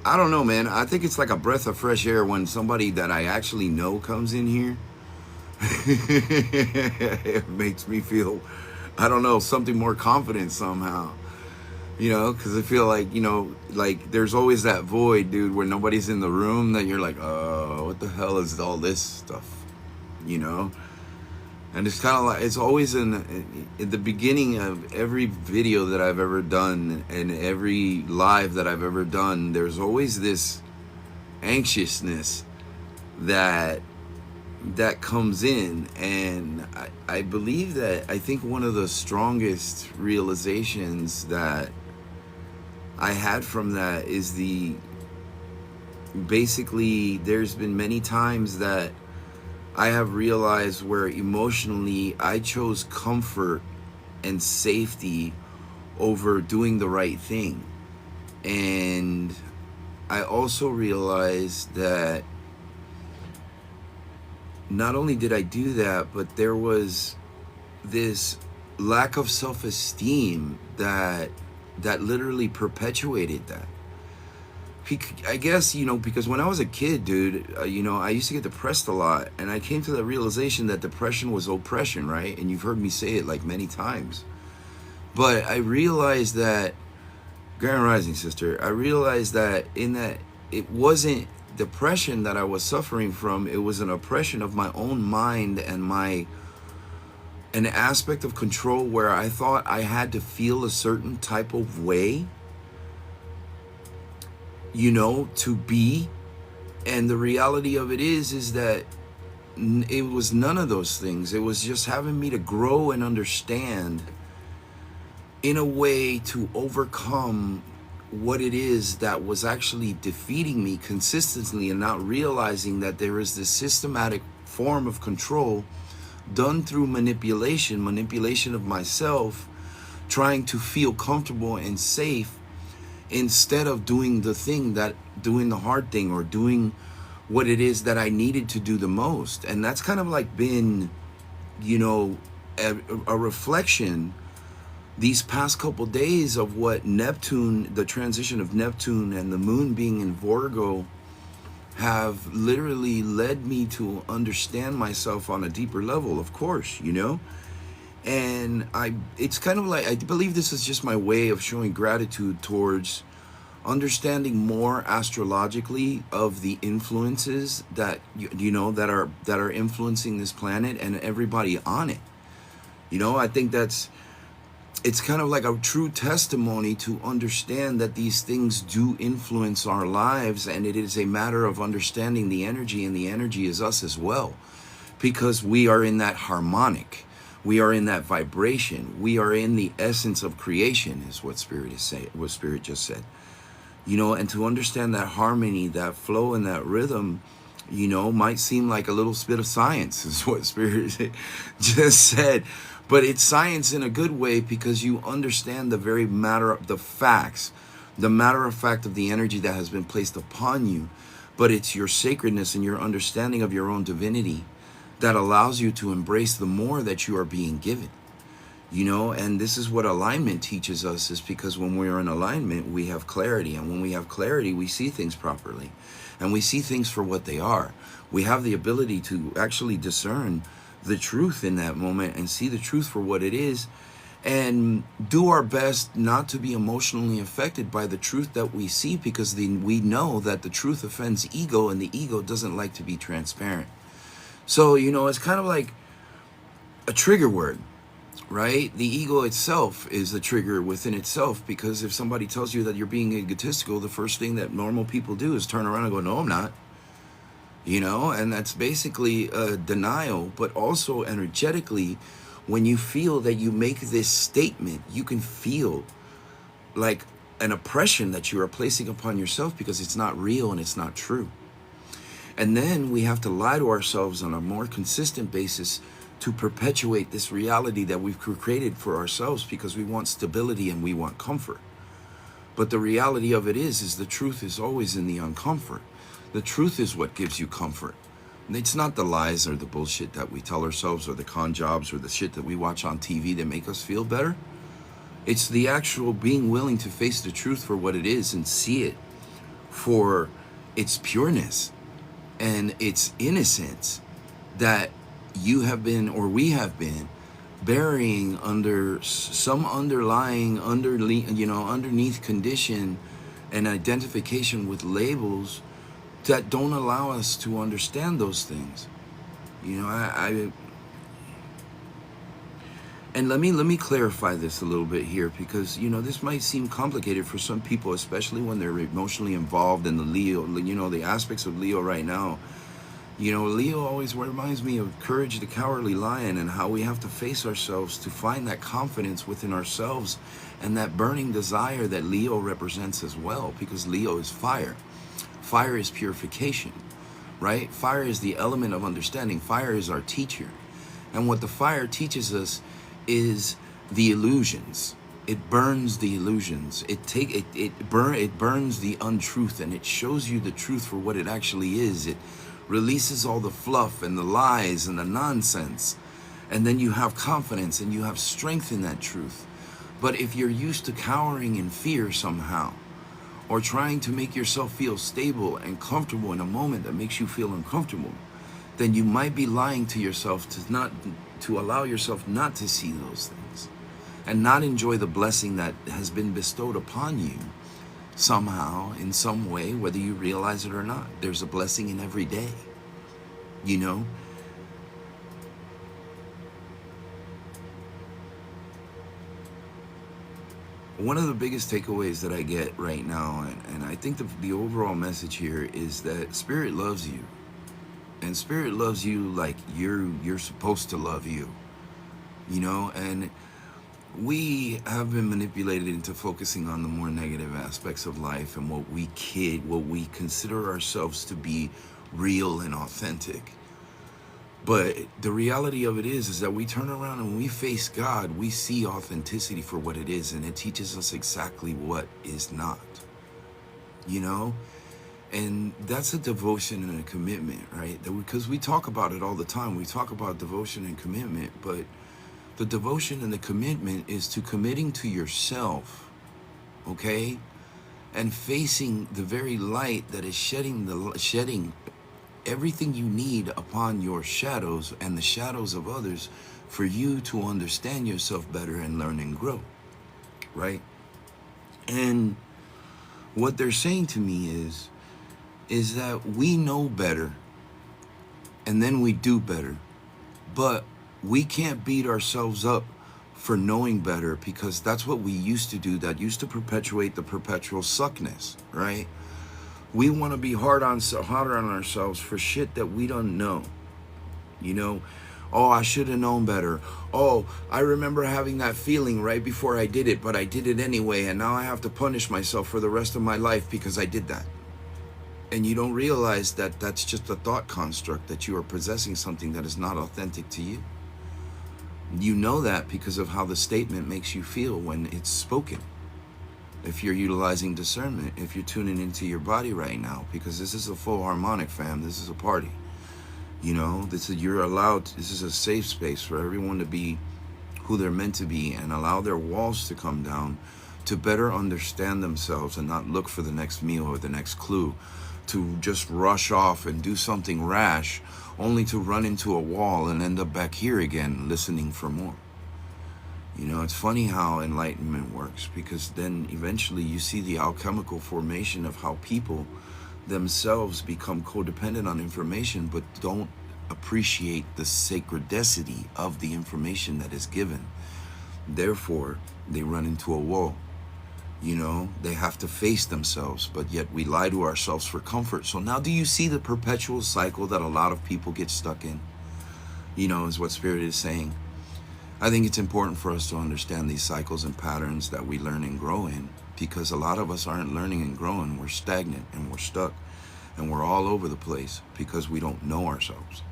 I don't know, man. I think it's like a breath of fresh air when somebody that I actually know comes in here. It makes me feel, I don't know, something more confident somehow. Because I feel like, like there's always that void, dude, where nobody's in the room that you're like, oh, what the hell is all this stuff? You know? And it's kind of like, it's always in the beginning of every video that I've ever done and every live that I've ever done, there's always this anxiousness that comes in. And I believe that, I think one of the strongest realizations that I had from that is basically there's been many times that I have realized where emotionally I chose comfort and safety over doing the right thing. And I also realized that not only did I do that, but there was this lack of self-esteem that literally perpetuated that. I guess, because when I was a kid, dude, I used to get depressed a lot. And I came to the realization that depression was oppression, right? And you've heard me say it like many times. But I realized that, Grand Rising, sister, I realized that it wasn't depression that I was suffering from. It was an oppression of my own mind and an aspect of control where I thought I had to feel a certain type of way, to be. And the reality of it is that it was none of those things. It was just having me to grow and understand in a way to overcome what it is that was actually defeating me consistently, and not realizing that there is this systematic form of control done through manipulation of myself, trying to feel comfortable and safe instead of doing the hard thing, or doing what it is that I needed to do the most. And that's kind of like been, a reflection these past couple days of what Neptune, the transition of Neptune and the moon being in Virgo, have literally led me to understand myself on a deeper level, of course, And it's kind of like, I believe this is just my way of showing gratitude towards understanding more astrologically of the influences that, that are influencing this planet and everybody on it. I think it's kind of like a true testimony to understand that these things do influence our lives, and it is a matter of understanding the energy, and the energy is us as well, because we are in that harmonic, we are in that vibration, we are in the essence of creation, is what Spirit is saying, what Spirit just said. And to understand that harmony, that flow, and that rhythm, might seem like a little bit of science, is what Spirit just said. But it's science in a good way, because you understand the very matter of the facts, the matter of fact of the energy that has been placed upon you. But it's your sacredness and your understanding of your own divinity that allows you to embrace the more that you are being given. And this is what alignment teaches us, is because when we're in alignment, we have clarity. And when we have clarity, we see things properly. And we see things for what they are. We have the ability to actually discern the truth in that moment and see the truth for what it is, and do our best not to be emotionally affected by the truth that we see, because we know that the truth offends ego, and the ego doesn't like to be transparent. So, it's kind of like a trigger word, right? The ego itself is a trigger within itself, because if somebody tells you that you're being egotistical, the first thing that normal people do is turn around and go, no, I'm not. And that's basically a denial. But also energetically, when you feel that you make this statement, you can feel like an oppression that you are placing upon yourself, because it's not real and it's not true. And then we have to lie to ourselves on a more consistent basis to perpetuate this reality that we've created for ourselves, because we want stability and we want comfort. But the reality of it is the truth is always in the uncomfort. The truth is what gives you comfort. It's not the lies or the bullshit that we tell ourselves, or the con jobs, or the shit that we watch on TV that make us feel better. It's the actual being willing to face the truth for what it is and see it for its pureness and its innocence that you have been, or we have been, burying under some underlying underneath condition and identification with labels that don't allow us to understand those things. You know, and let me clarify this a little bit here, because this might seem complicated for some people, especially when they're emotionally involved in the Leo, the aspects of Leo right now. Leo always reminds me of Courage the Cowardly Lion, and how we have to face ourselves to find that confidence within ourselves and that burning desire that Leo represents as well, because Leo is fire. Fire is purification, right? Fire is the element of understanding. Fire is our teacher. And what the fire teaches us is the illusions. It burns the illusions. It burns the untruth, and it shows you the truth for what it actually is. It releases all the fluff and the lies and the nonsense, and then you have confidence and you have strength in that truth. But if you're used to cowering in fear somehow, or trying to make yourself feel stable and comfortable in a moment that makes you feel uncomfortable, then you might be lying to yourself to allow yourself not to see those things and not enjoy the blessing that has been bestowed upon you somehow, in some way, whether you realize it or not. There's a blessing in every day, One of the biggest takeaways that I get right now, and I think the overall message here, is that Spirit loves you. And Spirit loves you like you're supposed to love you. And we have been manipulated into focusing on the more negative aspects of life and what we consider ourselves to be real and authentic. But the reality of it is that we turn around and when we face God, we see authenticity for what it is, and it teaches us exactly what is not. And that's a devotion and a commitment, right? Because we talk about it all the time. We talk about devotion and commitment, but the devotion and the commitment is to committing to yourself, okay? And facing the very light that is shedding everything you need upon your shadows and the shadows of others for you to understand yourself better and learn and grow, right? And what they're saying to me is that we know better and then we do better, but we can't beat ourselves up for knowing better, because that's what we used to do. That used to perpetuate the perpetual suckness, right? We want to be harder on ourselves for shit that we don't know. Oh, I should have known better. Oh, I remember having that feeling right before I did it, but I did it anyway, and now I have to punish myself for the rest of my life because I did that. And you don't realize that that's just a thought construct, that you are possessing something that is not authentic to you. You know that because of how the statement makes you feel when it's spoken. If you're utilizing discernment, if you're tuning into your body right now, because this is a full harmonic, fam. This is a party. You're allowed. This is a safe space for everyone to be who they're meant to be, and allow their walls to come down to better understand themselves and not look for the next meal or the next clue, to just rush off and do something rash only to run into a wall and end up back here again listening for more. It's funny how enlightenment works, because then eventually you see the alchemical formation of how people themselves become codependent on information, but don't appreciate the sacredicity of the information that is given. Therefore, they run into a wall. They have to face themselves, but yet we lie to ourselves for comfort. So now do you see the perpetual cycle that a lot of people get stuck in? Is what Spirit is saying. I think it's important for us to understand these cycles and patterns that we learn and grow in, because a lot of us aren't learning and growing. We're stagnant and we're stuck and we're all over the place because we don't know ourselves.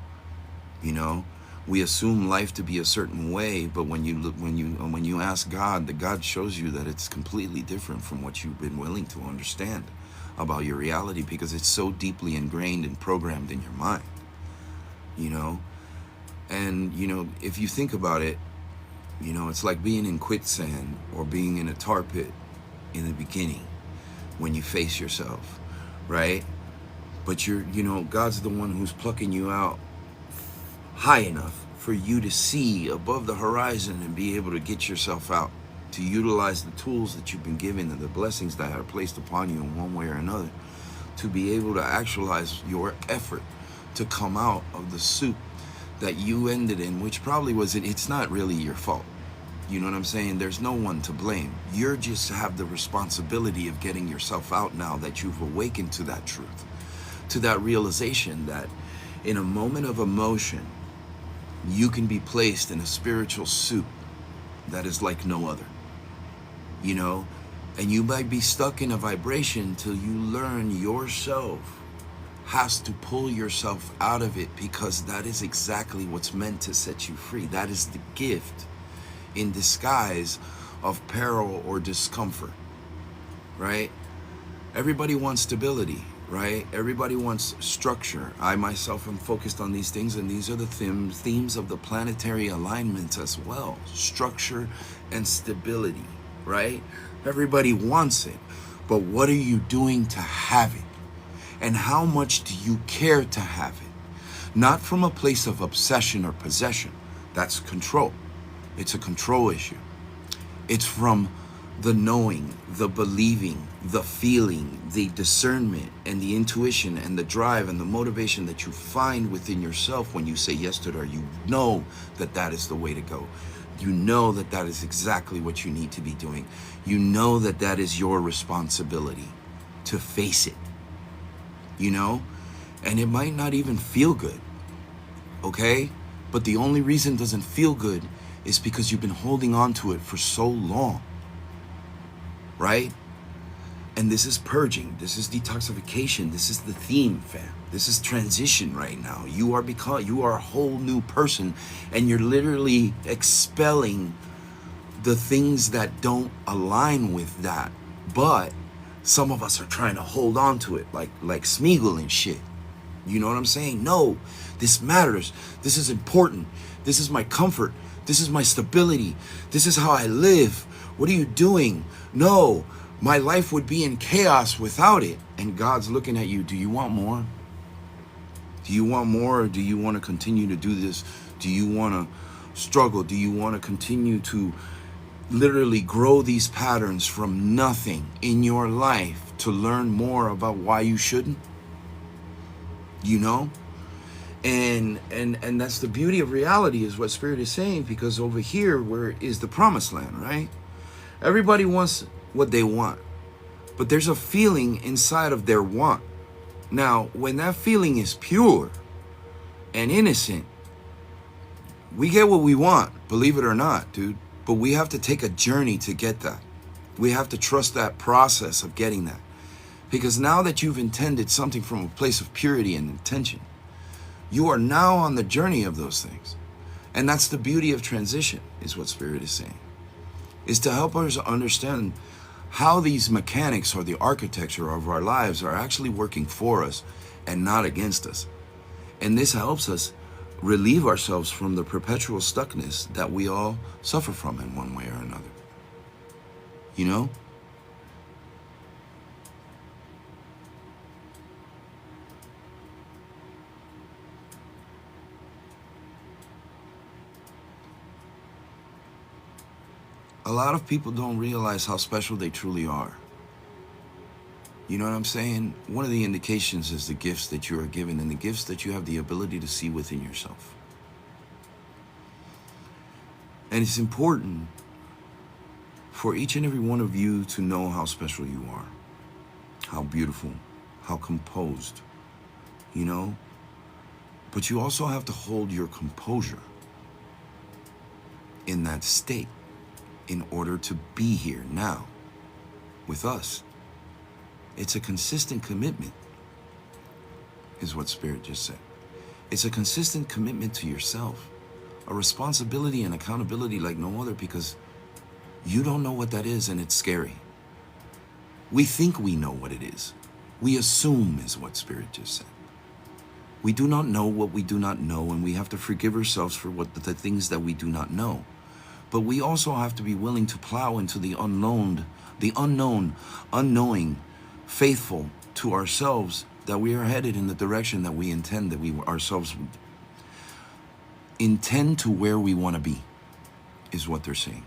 We assume life to be a certain way, but when you ask God, the God shows you that it's completely different from what you've been willing to understand about your reality, because it's so deeply ingrained and programmed in your mind. And if you think about it, it's like being in quicksand or being in a tar pit in the beginning when you face yourself, right? But God's the one who's plucking you out high enough for you to see above the horizon and be able to get yourself out, to utilize the tools that you've been given and the blessings that are placed upon you in one way or another, to be able to actualize your effort to come out of the soup that you ended in, which probably wasn't, it's not really your fault. You know what I'm saying? There's no one to blame. You're just have the responsibility of getting yourself out now that you've awakened to that truth, to that realization that in a moment of emotion, you can be placed in a spiritual soup that is like no other, and you might be stuck in a vibration till you learn yourself has to pull yourself out of it, because that is exactly what's meant to set you free. That is the gift in disguise of peril or discomfort, right? Everybody wants stability, right? Everybody wants structure. I myself am focused on these things, and these are the themes of the planetary alignments as well. Structure and stability, right? Everybody wants it, but what are you doing to have it? And how much do you care to have it? Not from a place of obsession or possession. That's control. It's a control issue. It's from the knowing, the believing, the feeling, the discernment, and the intuition, and the drive, and the motivation that you find within yourself when you say yes to it, or you know that that is the way to go. You know that that is exactly what you need to be doing. You know that that is your responsibility to face it, and it might not even feel good, okay? But the only reason it doesn't feel good is because you've been holding on to it for so long, right? And this is purging. This is detoxification. This is the theme, fam. This is transition right now. You are a whole new person, and you're literally expelling the things that don't align with that. But some of us are trying to hold on to it like Smeagol and shit. You know what I'm saying? No, this matters. This is important. This is my comfort. This is my stability. This is how I live. What are you doing? No, my life would be in chaos without it. And God's looking at you. Do you want more? Do you want more, or do you want to continue to do this? Do you want to struggle? Do you want to continue to literally grow these patterns from nothing in your life to learn more about why you shouldn't? And that's the beauty of reality, is what Spirit is saying, because over here where is the promised land, right? Everybody wants what they want, but there's a feeling inside of their want. Now, when that feeling is pure and innocent, we get what we want, believe it or not, dude. But we have to take a journey to get that. We have to trust that process of getting that. Because now that you've intended something from a place of purity and intention, you are now on the journey of those things. And that's the beauty of transition, is what Spirit is saying. Is to help us understand how these mechanics or the architecture of our lives are actually working for us and not against us. And this helps us relieve ourselves from the perpetual stuckness that we all suffer from in one way or another. A lot of people don't realize how special they truly are. You know what I'm saying? One of the indications is the gifts that you are given, and the gifts that you have the ability to see within yourself. And it's important for each and every one of you to know how special you are, how beautiful, how composed, But you also have to hold your composure in that state in order to be here now with us. It's a consistent commitment, is what Spirit just said. It's a consistent commitment to yourself, a responsibility and accountability like no other, because you don't know what that is, and it's scary. We think we know what it is. We assume, is what Spirit just said. We do not know what we do not know, and we have to forgive ourselves for the things that we do not know. But we also have to be willing to plow into the unknown, unknowing, faithful, to ourselves that we are headed in the direction that we intend, that we ourselves intend to where we want to be, is what they're saying.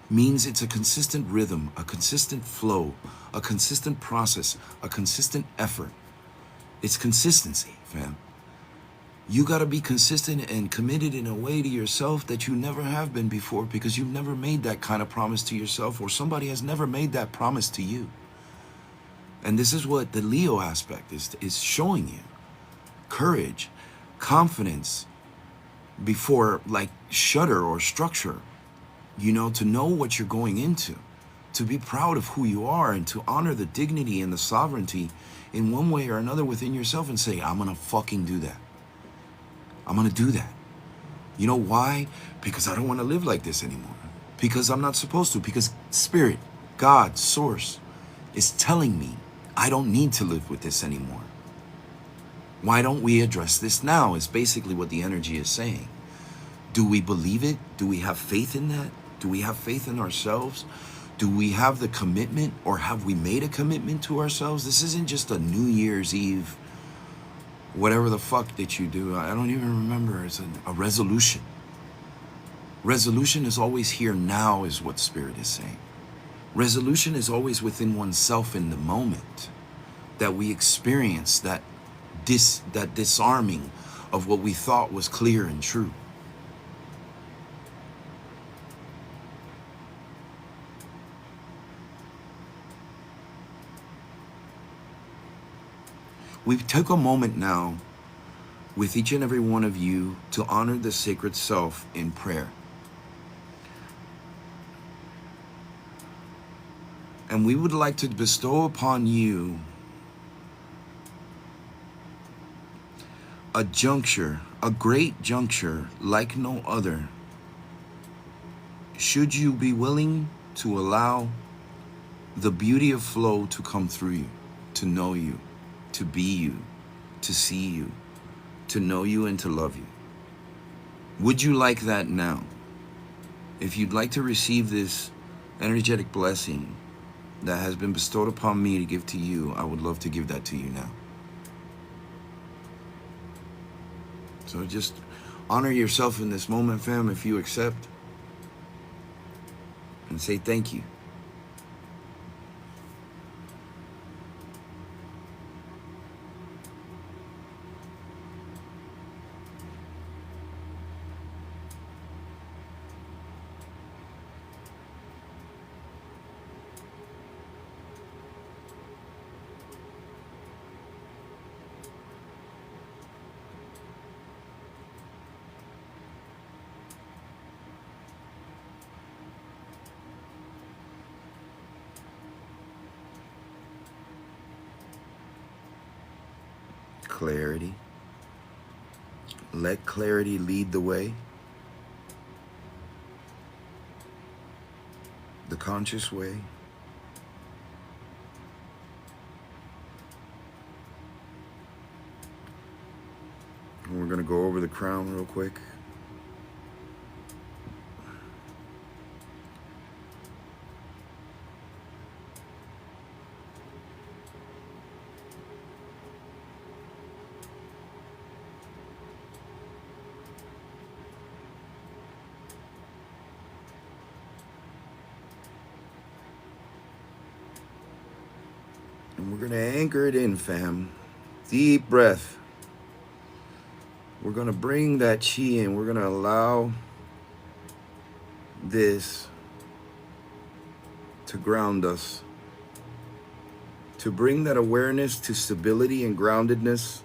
Means it's a consistent rhythm, a consistent flow, a consistent process, a consistent effort. It's consistency, fam. You got to be consistent and committed in a way to yourself that you never have been before, because you've never made that kind of promise to yourself, or somebody has never made that promise to you. And this is what the Leo aspect is showing you. Courage, confidence before like shudder or structure, to know what you're going into, to be proud of who you are, and to honor the dignity and the sovereignty in one way or another within yourself, and say, I'm gonna fucking do that. I'm gonna do that. You know why? Because I don't want to live like this anymore. Because I'm not supposed to. Because Spirit, God, Source is telling me I don't need to live with this anymore. Why don't we address this now? Is basically what the energy is saying. Do we believe it? Do we have faith in that? Do we have faith in ourselves? Do we have the commitment, or have we made a commitment to ourselves? This isn't just a New Year's Eve, whatever the fuck that you do. I don't even remember. It's a resolution. Resolution is always here now, is what Spirit is saying. Resolution is always within oneself in the moment that we experience that disarming of what we thought was clear and true. We took a moment now with each and every one of you to honor the sacred self in prayer. And we would like to bestow upon you a juncture, a great juncture like no other, should you be willing to allow the beauty of flow to come through you, to know you, to be you, to see you, to know you and to love you. Would you like that now? If you'd like to receive this energetic blessing that has been bestowed upon me to give to you, I would love to give that to you now. So just honor yourself in this moment, fam, if you accept, and say thank you. Clarity. Let clarity lead the way. The conscious way. And we're going to go over the crown real quick. And we're going to anchor it in, fam. Deep breath. We're going to bring that chi in. We're going to allow this to ground us. To bring that awareness to stability and groundedness.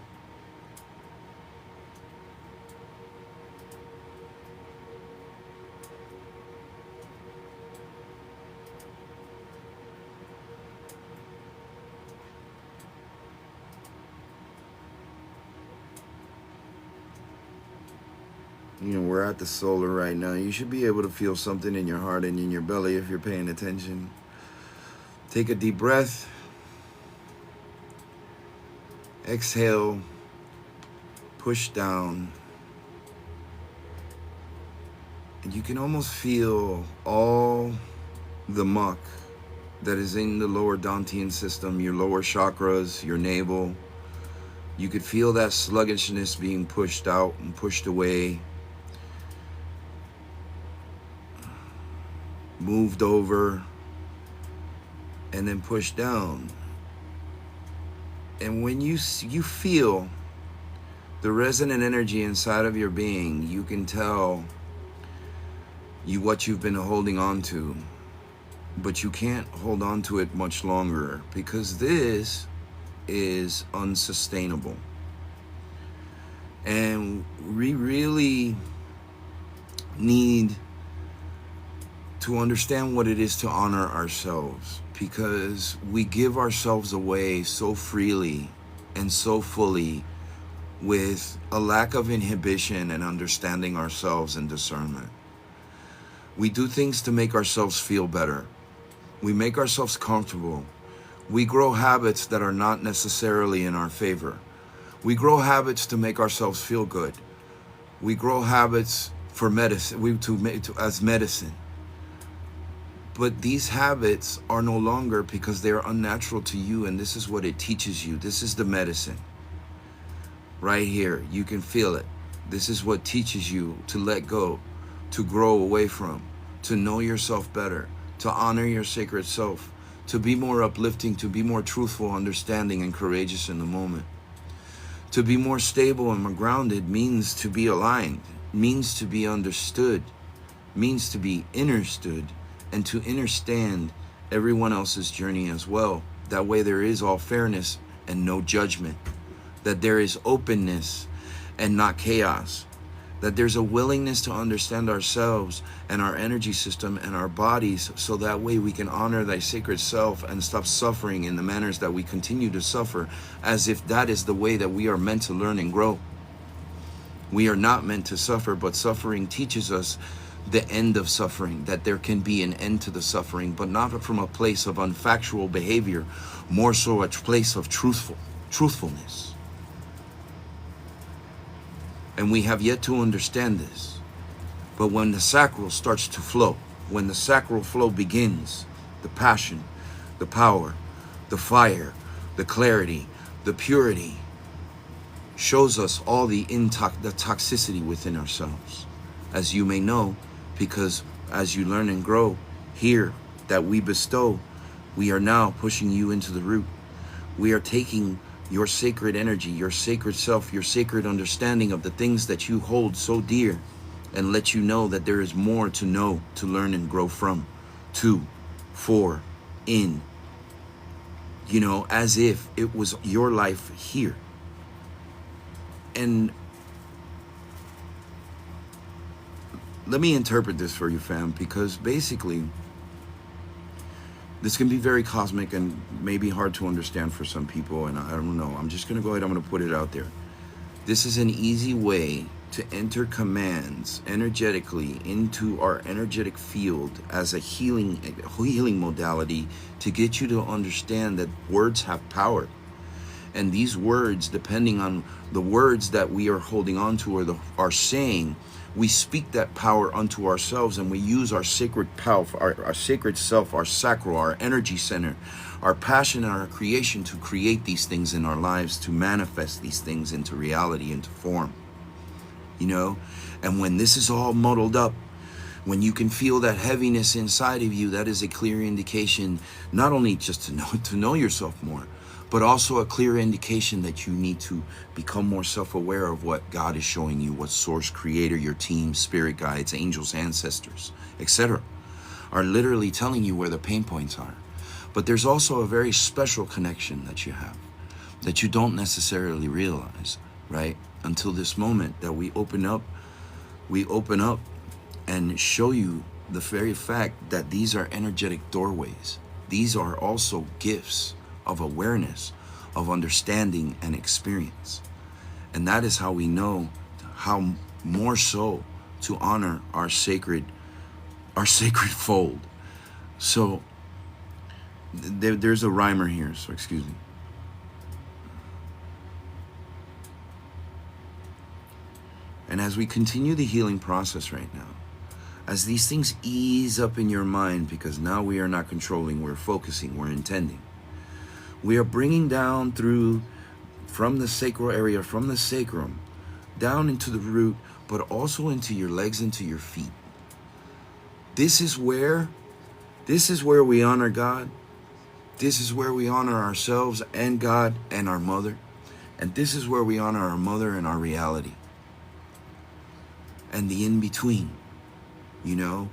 We're at the solar right now. You should be able to feel something in your heart and in your belly if you're paying attention. Take a deep breath. Exhale. Push down. And you can almost feel all the muck that is in the lower Dantian system, your lower chakras, your navel. You could feel that sluggishness being pushed out and pushed away, moved over, and then pushed down. And when you feel the resonant energy inside of your being, you can tell what you've been holding on to. But you can't hold on to it much longer, because this is unsustainable. And we really need to understand what it is to honor ourselves, because we give ourselves away so freely and so fully with a lack of inhibition and understanding ourselves and discernment. We do things to make ourselves feel better. We make ourselves comfortable. We grow habits that are not necessarily in our favor. We grow habits to make ourselves feel good. We grow habits for medicine, as medicine. But these habits are no longer, because they are unnatural to you, and this is what it teaches you. This is the medicine. Right here, you can feel it. This is what teaches you to let go, to grow away from, to know yourself better, to honor your sacred self, to be more uplifting, to be more truthful, understanding, and courageous in the moment. To be more stable and more grounded means to be aligned, means to be understood, means to be understood, and to understand everyone else's journey as well. That way there is all fairness and no judgment. That there is openness and not chaos. That there's a willingness to understand ourselves and our energy system and our bodies, so that way we can honor thy sacred self and stop suffering in the manners that we continue to suffer, as if that is the way that we are meant to learn and grow. We are not meant to suffer, but suffering teaches us the end of suffering, that there can be an end to the suffering, but not from a place of unfactual behavior, more so a place of truthfulness. And we have yet to understand this. But when the sacral starts to flow, when the sacral flow begins, the passion, the power, the fire, the clarity, the purity shows us all the toxicity within ourselves. As you may know, because as you learn and grow here that we bestow, we are now pushing you into the root. We are taking your sacred energy, your sacred self, your sacred understanding of the things that you hold so dear, and let you know that there is more to know, to learn and grow from, to, for, in, as if it was your life here. And let me interpret this for you, fam, because basically this can be very cosmic and maybe hard to understand for some people, and I don't know. I'm just going to go ahead, I'm going to put it out there. This is an easy way to enter commands energetically into our energetic field as a healing modality, to get you to understand that words have power. And these words, depending on the words that we are holding on to or are saying, we speak that power unto ourselves, and we use our sacred power, our sacred self, our sacral, our energy center, our passion and our creation to create these things in our lives, to manifest these things into reality, into form. And when this is all muddled up, when you can feel that heaviness inside of you, that is a clear indication, not only just to know yourself more, but also a clear indication that you need to become more self-aware of what God is showing you, what source, creator, your team, spirit guides, angels, ancestors, etc. are literally telling you where the pain points are. But there's also a very special connection that you have that you don't necessarily realize, right? Until this moment that we open up and show you the very fact that these are energetic doorways. These are also gifts of awareness, of understanding and experience. And that is how we know how more so to honor our sacred fold. So there's a rhymer here, so excuse me. And as we continue the healing process right now, As these things ease up in your mind, because now we are not controlling, we're focusing, we're intending. We are bringing down through, from the sacral area, from the sacrum, down into the root, but also into your legs, into your feet. This is where we honor God. This is where we honor ourselves and God and our mother. And this is where we honor our mother and our reality. And the in-between, you know.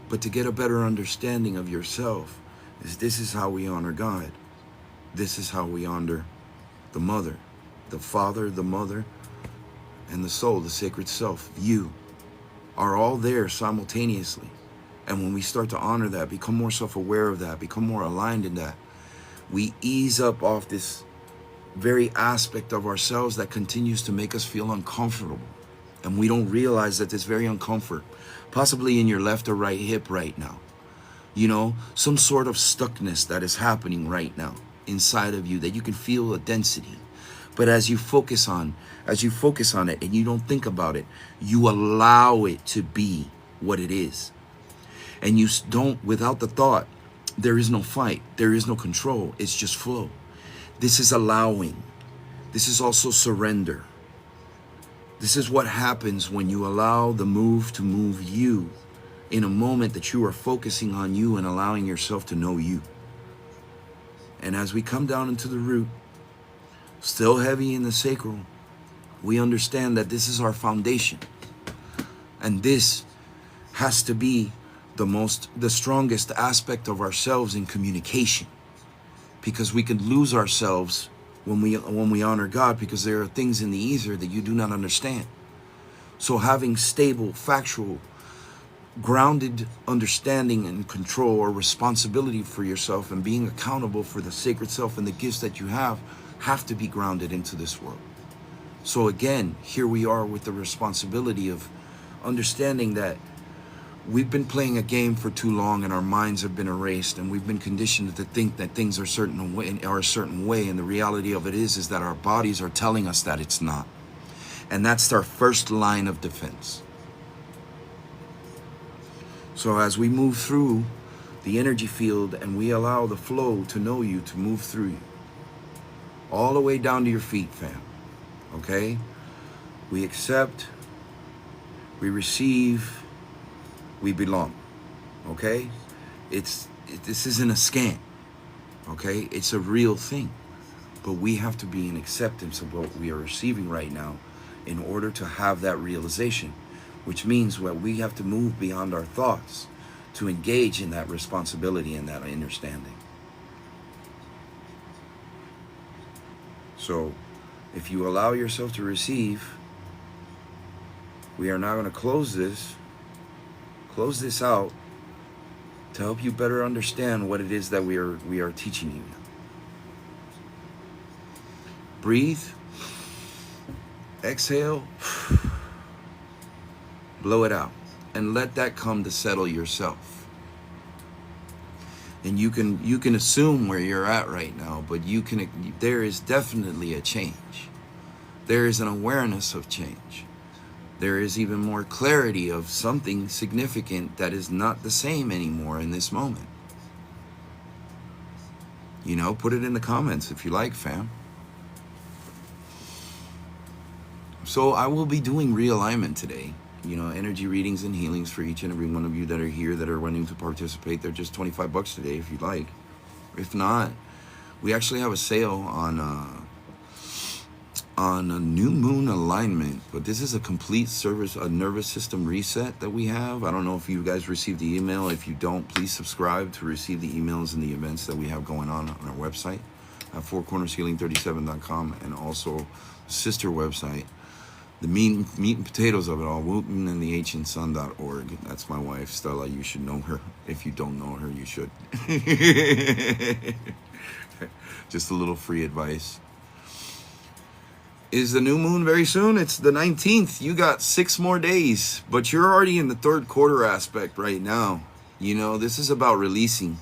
But to get a better understanding of yourself, this is how we honor God. This is how we honor the mother, the father, the mother, and the soul, the sacred self. You are all there simultaneously. And when we start to honor that, become more self-aware of that, become more aligned in that, we ease up off this very aspect of ourselves that continues to make us feel uncomfortable. And we don't realize that this very uncomfort, possibly in your left or right hip right now, you know, some sort of stuckness that is happening right now inside of you, that you can feel a density. But as you focus on it and you don't think about it, you allow it to be what it is. And you don't, without the thought, there is no fight, there is no control, it's just flow. This is allowing. This is also surrender. This is what happens when you allow the move to move you in a moment that you are focusing on you and allowing yourself to know you. And as we come down into the root, still heavy in the sacral, we understand that this is our foundation. And this has to be the strongest aspect of ourselves in communication. Because we can lose ourselves when we honor God, because there are things in the ether that you do not understand. So having stable, factual, grounded understanding and control or responsibility for yourself and being accountable for the sacred self and the gifts that you have to be grounded into this world. So again, here we are with the responsibility of understanding that we've been playing a game for too long and our minds have been erased, and we've been conditioned to think that things are a certain way, and the reality of it is that our bodies are telling us that it's not. And that's our first line of defense. So as we move through the energy field and we allow the flow to know you, to move through you, all the way down to your feet, fam. Okay? We accept, we receive, we belong. Okay? This isn't a scam. Okay? It's a real thing. But we have to be in acceptance of what we are receiving right now in order to have that realization, which means that we have to move beyond our thoughts to engage in that responsibility and that understanding. So if you allow yourself to receive, we are now going to close this out to help you better understand what it is that we are teaching you. Breathe, exhale, blow it out, and let that come to settle yourself. And you can assume where you're at right now, but there is definitely a change. There is an awareness of change. There is even more clarity of something significant that is not the same anymore in this moment. You know, put it in the comments if you like, fam. So I will be doing realignment today. You know, energy readings and healings for each and every one of you that are here, that are wanting to participate. They're just $25 today if you'd like. If not, we actually have a sale on a new moon alignment, but this is a complete a nervous system reset that we have. I don't know if you guys received the email. If you don't, please subscribe to receive the emails and the events that we have going on our website at fourcornershealing37.com, and also sister website, the meat and potatoes of it all, Wooten and the ancientsun.org. That's my wife, Stella. You should know her. If you don't know her, you should. Just a little free advice. Is the new moon very soon? It's the 19th. You got 6 more days, but you're already in the third quarter aspect right now. You know, this is about releasing.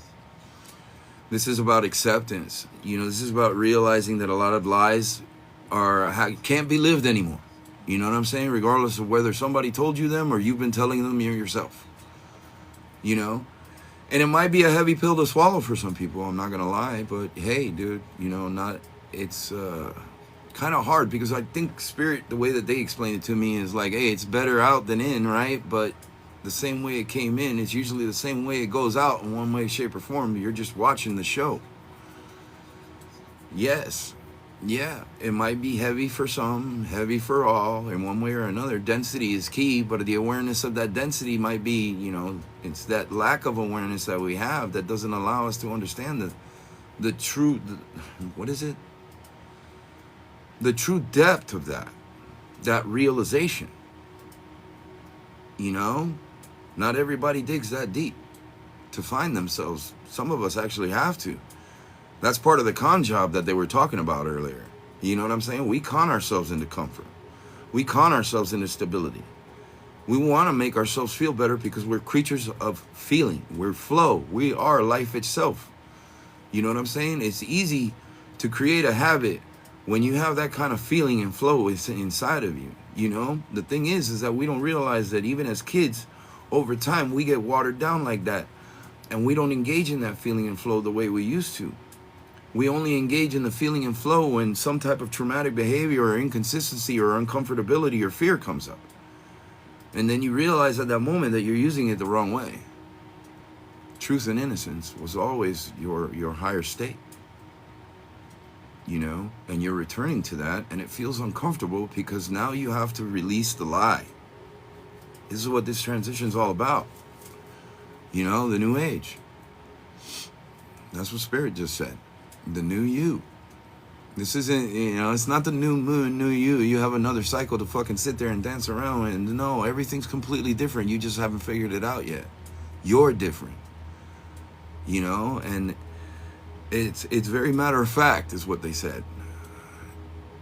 This is about acceptance. You know, this is about realizing that a lot of lies can't be lived anymore. You know what I'm saying? Regardless of whether somebody told you them or you've been telling them yourself. you know? And it might be a heavy pill to swallow for some people, I'm not gonna lie, but hey, dude, you know, it's kind of hard because I think spirit, the way that they explain it to me is like, hey, it's better out than in, right? But the same way it came in, it's usually the same way it goes out in one way, shape, or form. You're just watching the show. Yes. Yeah, it might be heavy for some, heavy for all, in one way or another. Density is key, but the awareness of that density might be, you know, it's that lack of awareness that we have that doesn't allow us to understand the true, what is it? The true depth of that realization. You know, not everybody digs that deep to find themselves. Some of us actually have to. That's part of the con job that they were talking about earlier. You know what I'm saying? We con ourselves into comfort. We con ourselves into stability. We want to make ourselves feel better because we're creatures of feeling. We're flow. We are life itself. You know what I'm saying? It's easy to create a habit when you have that kind of feeling and flow inside of you. You know, the thing is that we don't realize that even as kids, over time, we get watered down like that. And we don't engage in that feeling and flow the way we used to. We only engage in the feeling and flow when some type of traumatic behavior or inconsistency or uncomfortability or fear comes up. And then you realize at that moment that you're using it the wrong way. Truth and innocence was always your higher state. You know, and you're returning to that, and it feels uncomfortable because now you have to release the lie. This is what this transition is all about. You know, the new age. That's what Spirit just said. The new you. This isn't, you know, it's not the new moon, new you. You have another cycle to fucking sit there and dance around. And no, everything's completely different. You just haven't figured it out yet. You're different. You know, and it's very matter of fact is what they said.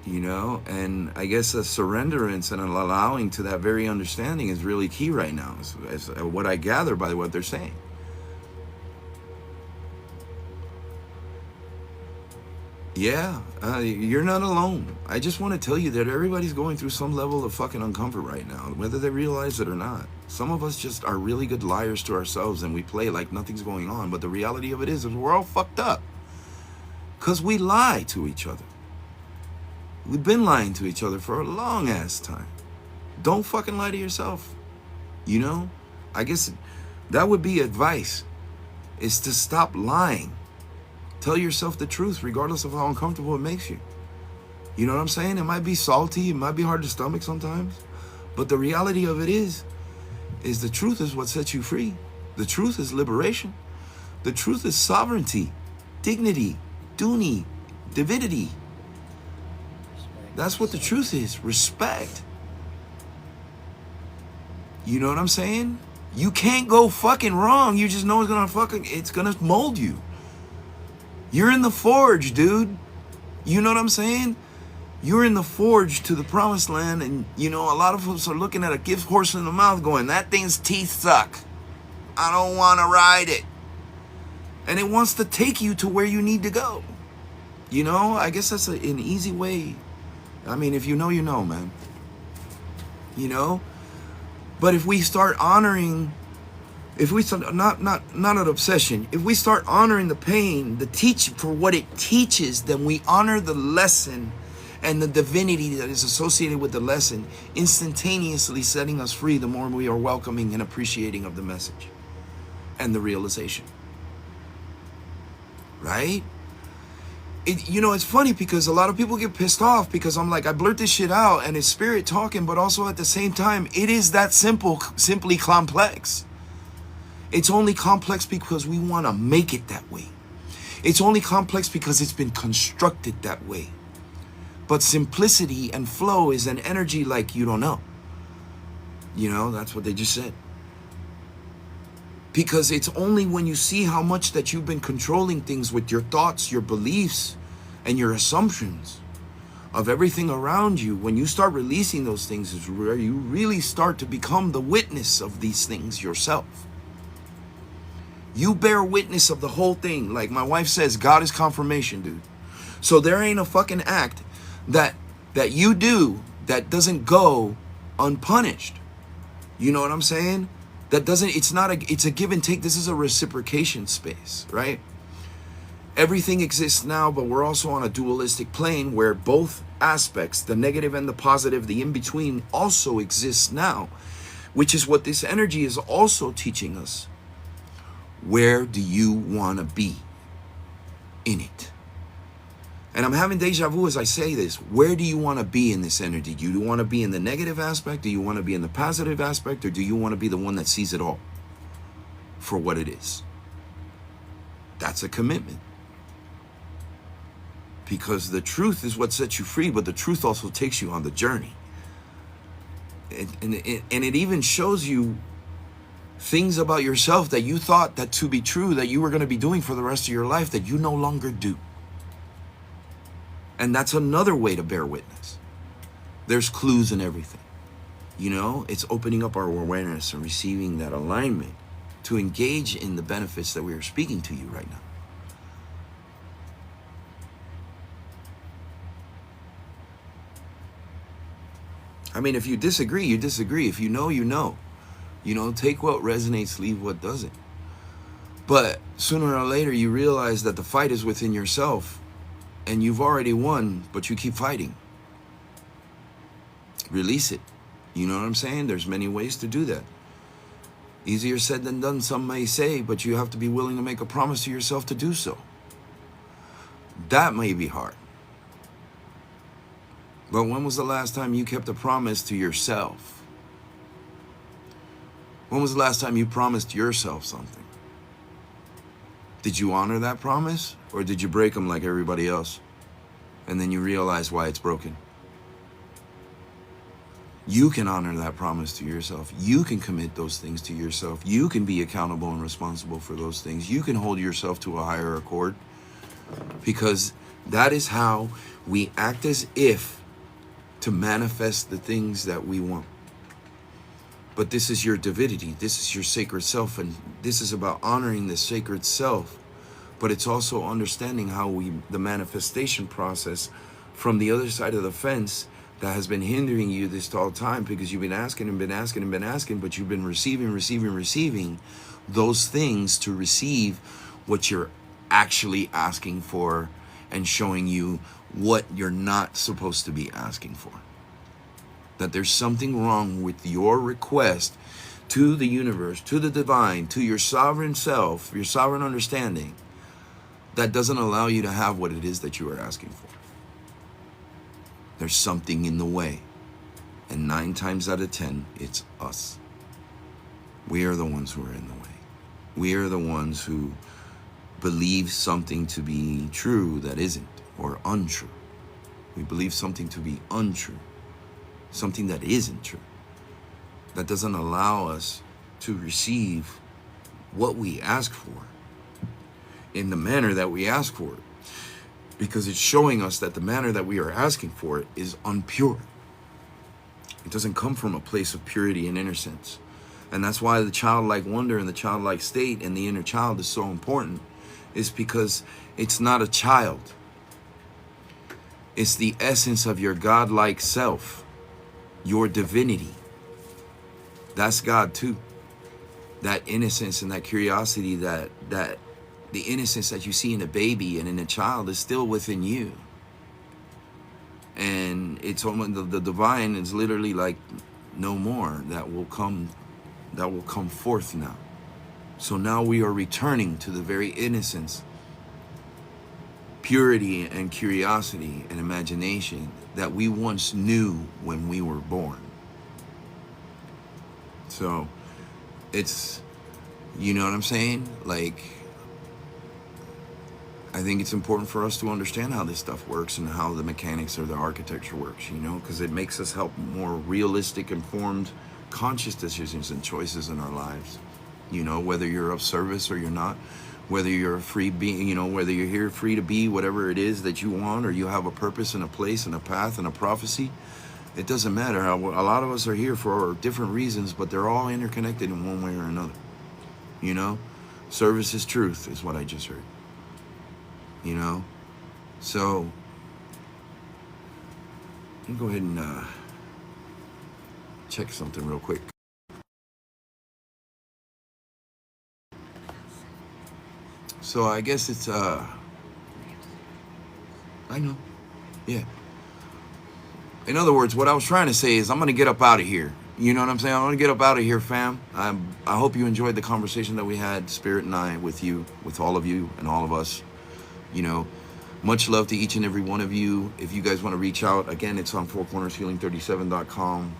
You know, and I guess a surrenderance and an allowing to that very understanding is really key right now, as what I gather by what they're saying. Yeah, you're not alone. I just want to tell you that everybody's going through some level of fucking uncomfort right now, whether they realize it or not. Some of us just are really good liars to ourselves and we play like nothing's going on. But the reality of it is we're all fucked up because we lie to each other. We've been lying to each other for a long ass time. Don't fucking lie to yourself. You know, I guess that would be advice, is to stop lying. Tell yourself the truth, regardless of how uncomfortable it makes you. You know what I'm saying? It might be salty. It might be hard to stomach sometimes. But the reality of it is the truth is what sets you free. The truth is liberation. The truth is sovereignty, dignity, duty, divinity. That's what the truth is. Respect. You know what I'm saying? You can't go fucking wrong. You just know it's gonna mold you. You're in the forge, dude. You know what I'm saying? You're in the forge to the promised land, and you know, a lot of us are looking at a gift horse in the mouth going, that thing's teeth suck. I don't want to ride it. And it wants to take you to where you need to go. You know, I guess that's an easy way. I mean, if you know, you know, man. You know? But if we start honoring, if we start, not an obsession, if we start honoring the pain, the teach for what it teaches, then we honor the lesson and the divinity that is associated with the lesson, instantaneously setting us free the more we are welcoming and appreciating of the message and the realization. Right? You know, it's funny because a lot of people get pissed off because I'm like, I blurt this shit out and it's spirit talking, but also at the same time, it is that simply complex. It's only complex because we want to make it that way. It's only complex because it's been constructed that way. But simplicity and flow is an energy like you don't know. You know, that's what they just said. Because it's only when you see how much that you've been controlling things with your thoughts, your beliefs, and your assumptions of everything around you, when you start releasing those things is where you really start to become the witness of these things yourself. You bear witness of the whole thing. Like my wife says, God is confirmation, dude. So there ain't a fucking act that you do that doesn't go unpunished. You know what I'm saying? That doesn't, it's not a, it's a give and take. This is a reciprocation space, right? Everything exists now, but we're also on a dualistic plane where both aspects, the negative and the positive, the in-between, also exists now, which is what this energy is also teaching us. Where do you want to be in it? And I'm having deja vu as I say this. Where do you want to be in this energy? Do you want to be in the negative aspect? Do you want to be in the positive aspect? Or do you want to be the one that sees it all for what it is? That's a commitment. Because the truth is what sets you free, but the truth also takes you on the journey. And it even shows you things about yourself that you thought that to be true, that you were going to be doing for the rest of your life, that you no longer do. And that's another way to bear witness. There's clues in everything. You know, it's opening up our awareness and receiving that alignment to engage in the benefits that we are speaking to you right now. I mean, if you disagree, you disagree. If you know, you know. You know, take what resonates, leave what doesn't. But sooner or later, you realize that the fight is within yourself and you've already won, but you keep fighting. Release it. You know what I'm saying? There's many ways to do that. Easier said than done, some may say, but you have to be willing to make a promise to yourself to do so. That may be hard. But when was the last time you kept a promise to yourself? When was the last time you promised yourself something? Did you honor that promise? Or did you break them like everybody else? And then you realize why it's broken. You can honor that promise to yourself. You can commit those things to yourself. You can be accountable and responsible for those things. You can hold yourself to a higher accord. Because that is how we act as if to manifest the things that we want. But this is your divinity. This is your sacred self. And this is about honoring the sacred self. But it's also understanding how the manifestation process from the other side of the fence that has been hindering you this whole time, because you've been asking and been asking and been asking, but you've been receiving those things to receive what you're actually asking for, and showing you what you're not supposed to be asking for. That there's something wrong with your request to the universe, to the divine, to your sovereign self, your sovereign understanding, that doesn't allow you to have what it is that you are asking for. There's something in the way. And 9 times out of 10, it's us. We are the ones who are in the way. We are the ones who believe something to be true that isn't, or untrue. We believe something to be untrue, something that isn't true, that doesn't allow us to receive what we ask for in the manner that we ask for it, because it's showing us that the manner that we are asking for it is unpure. It doesn't come from a place of purity and innocence. And that's why the childlike wonder and the childlike state and the inner child is so important, is because it's not a child. It's the essence of your godlike self, your divinity. That's God too. That innocence and that curiosity, that the innocence that you see in a baby and in a child is still within you. And it's almost, the divine is literally like no more. That will come forth now. So now we are returning to the very innocence, purity and curiosity and imagination that we once knew when we were born. So it's, you know what I'm saying? Like, I think it's important for us to understand how this stuff works and how the mechanics or the architecture works, you know, because it makes us help more realistic, informed, conscious decisions and choices in our lives. You know, whether you're of service or you're not, whether you're a free being, you know, whether you're here free to be whatever it is that you want, or you have a purpose and a place and a path and a prophecy, it doesn't matter. A lot of us are here for different reasons, but they're all interconnected in one way or another. You know, service is truth is what I just heard. You know, so let me go ahead and check something real quick. So I guess it's I know. Yeah. In other words, what I was trying to say is I'm gonna get up out of here. You know what I'm saying? I'm gonna get up out of here, fam. I hope you enjoyed the conversation that we had, Spirit and I, with you, with all of you and all of us. You know, much love to each and every one of you. If you guys want to reach out, again, it's on fourcornershealing37.com.